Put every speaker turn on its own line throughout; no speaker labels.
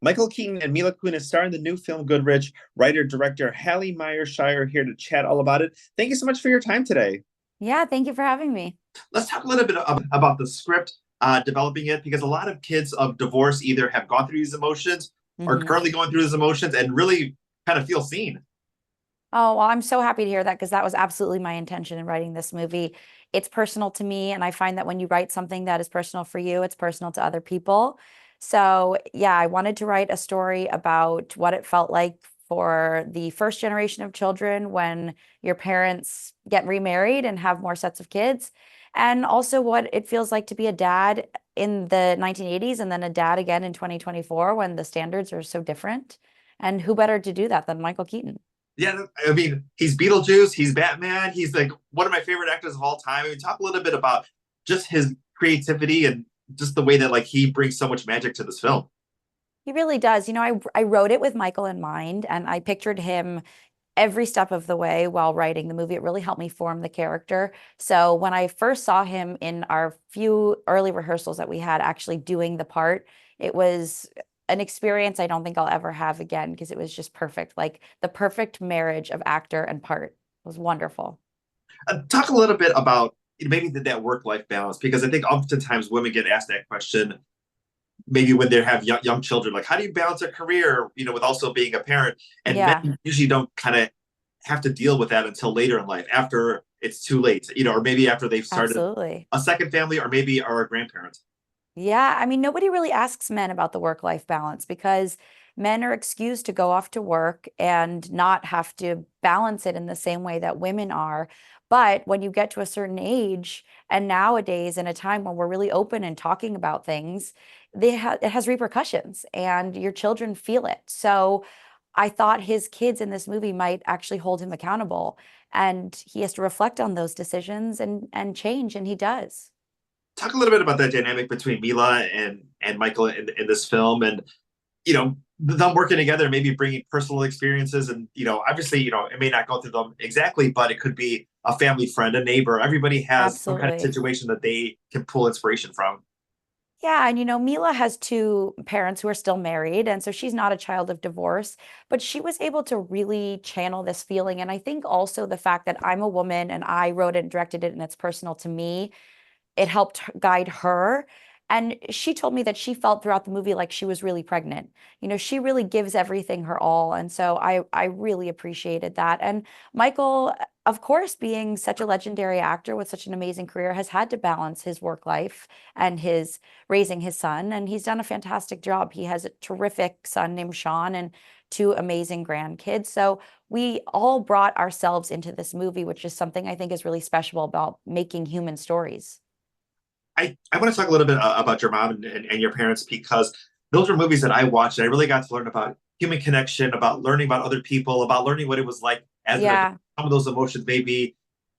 Michael Keaton and Mila Kunis star in the new film Goodrich. Writer-director Hallie Meyers Shyer here to chat all about it. Thank you so much for your time today.
Yeah, thank you for having me.
Let's talk a little bit about the script, developing it, because a lot of kids of divorce either have gone through these emotions or
hmm
currently going through these emotions and really kind of feel seen.
Oh, well, I'm so happy to hear that because that was absolutely my intention in writing this movie. It's personal to me, and I find that when you write something that is personal for you, it's personal to other people. So, yeah, I wanted to write a story about what it felt like for the first generation of children when your parents get remarried and have more sets of kids, and also what it feels like to be a dad in the 1980s and then a dad again in 2024 when the standards are so different. And who better to do that than Michael Keaton?
Yeah, I mean, he's Beetlejuice, he's Batman, he's like one of my favorite actors of all time. I mean, talk a little bit about just his creativity and just the way that like he brings so much magic to this film.
He really does. I wrote it with Michael in mind, and I pictured him every step of the way while writing the movie. It really helped me form the character. So when I first saw him in our few early rehearsals that we had actually doing the part, it was an experience I don't think I'll ever have again because it was just perfect. Like the perfect marriage of actor and part. It was wonderful.
Talk a little bit about maybe that work-life balance, because I think oftentimes women get asked that question maybe when they have young children, like how do you balance a career, with also being a parent? And
Yeah,
men usually don't kind of have to deal with that until later in life, after it's too late, or maybe after they've started
absolutely.
a second family, or maybe are a grandparent.
Yeah, I mean, nobody really asks men about the work-life balance because men are excused to go off to work and not have to balance it in the same way that women are. But when you get to a certain age, and nowadays in a time when we're really open and talking about things, it has repercussions and your children feel it. So I thought his kids in this movie might actually hold him accountable, and he has to reflect on those decisions and change, and he does.
Talk a little bit about that dynamic between Mila and Michael in this film, and them working together, maybe bringing personal experiences, and obviously, it may not go through them exactly, but it could be a family friend, a neighbor. Everybody has some kind of
Absolutely.
situation that they can pull inspiration from.
Yeah, and Mila has two parents who are still married, and so she's not a child of divorce, but she was able to really channel this feeling. And I think also the fact that I'm a woman and I wrote it and directed it and it's personal to me, it helped guide her. And she told me that she felt throughout the movie like she was really pregnant. She really gives everything her all. And so I really appreciated that. And Michael, of course, being such a legendary actor with such an amazing career, has had to balance his work life and his raising his son. And he's done a fantastic job. He has a terrific son named Sean and two amazing grandkids. So we all brought ourselves into this movie, which is something I think is really special about making human stories.
I want to talk a little bit about your mom and your parents, because those were movies that I watched and I really got to learn about human connection, about learning about other people, about learning what it was like as an adult.
Yeah.
Some of those emotions maybe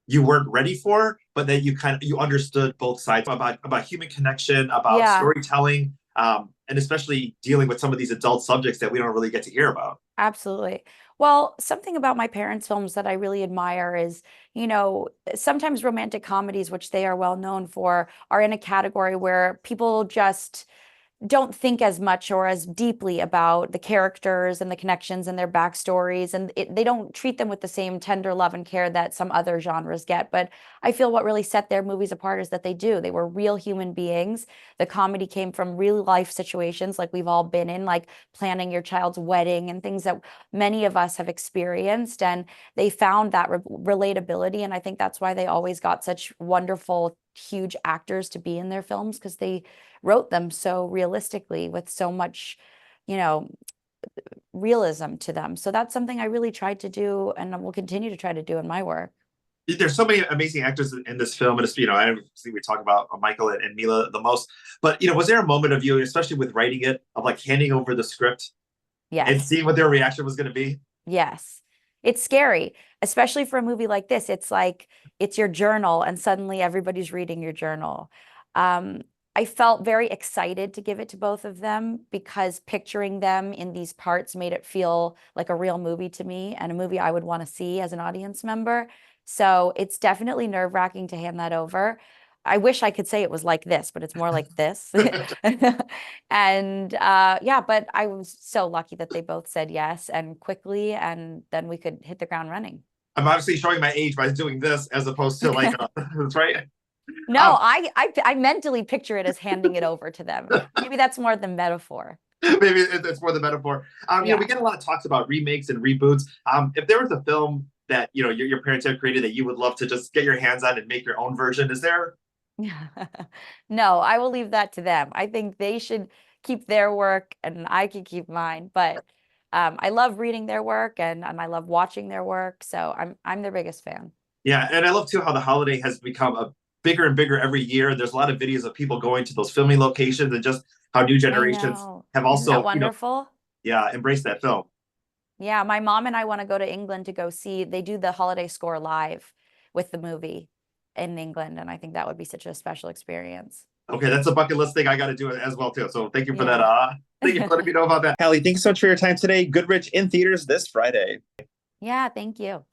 you weren't ready for, but then you understood both sides about human connection, about
Yeah,
storytelling, and especially dealing with some of these adult subjects that we don't really get to hear about.
absolutely. Well, something about my parents' films that I really admire is, sometimes romantic comedies, which they are well known for, are in a category where people just don't think as much or as deeply about the characters and the connections and their backstories, and they don't treat them with the same tender love and care that some other genres get. But I feel what really set their movies apart is that they do. They were real human beings. The comedy came from real life situations like we've all been in, like planning your child's wedding and things that many of us have experienced. And they found that relatability, and I think that's why they always got such wonderful huge actors to be in their films because they wrote them so realistically with so much, you know, realism to them. So that's something I really tried to do and will continue to try to do in my work.
There's so many amazing actors in this film, and it's, I obviously we talk about Michael and Mila the most, but was there a moment of you, especially with writing it, of like handing over the script and
Yes.
seeing what their reaction was going to be?
Yes. It's scary, especially for a movie like this. It's like it's your journal, and suddenly everybody's reading your journal. Um, I felt very excited to give it to both of them because picturing them in these parts made it feel like a real movie to me and a movie I would want to see as an audience member. So it's definitely nerve-wracking to hand that over. I wish I could say it was like this, but it's more like this. And yeah, but I was so lucky that they both said yes and quickly, and then we could hit the ground running.
I'm obviously showing my age by doing this as opposed to like, that's right.
No,
Um,
I mentally picture it as handing it over to them. Maybe that's more the metaphor.
maybe it's more the metaphor. We
Yeah.
get a lot of talks about remakes and reboots. If there was a film that your parents have created that you would love to just get your hands on and make your own version, is there?
No, I will leave that to them. I think they should keep their work and I can keep mine. But I love reading their work and I love watching their work. So I'm their biggest fan.
Yeah, and I love too how the holiday has become a bigger and bigger every year. There's a lot of videos of people going to those filming locations and just how new
I
generations
know.
have
Isn't that
also,
wonderful?
yeah, embraced that film.
Yeah, my mom and I want to go to England to go see, they do the holiday score live with the movie in England. And I think that would be such a special experience.
Okay, that's a bucket list thing I got to do as well too. So thank you for that.
Yeah.
Thank you for letting me know about that. Hallie, thanks so much for your time today. Goodrich in theaters this Friday.
Yeah, thank you.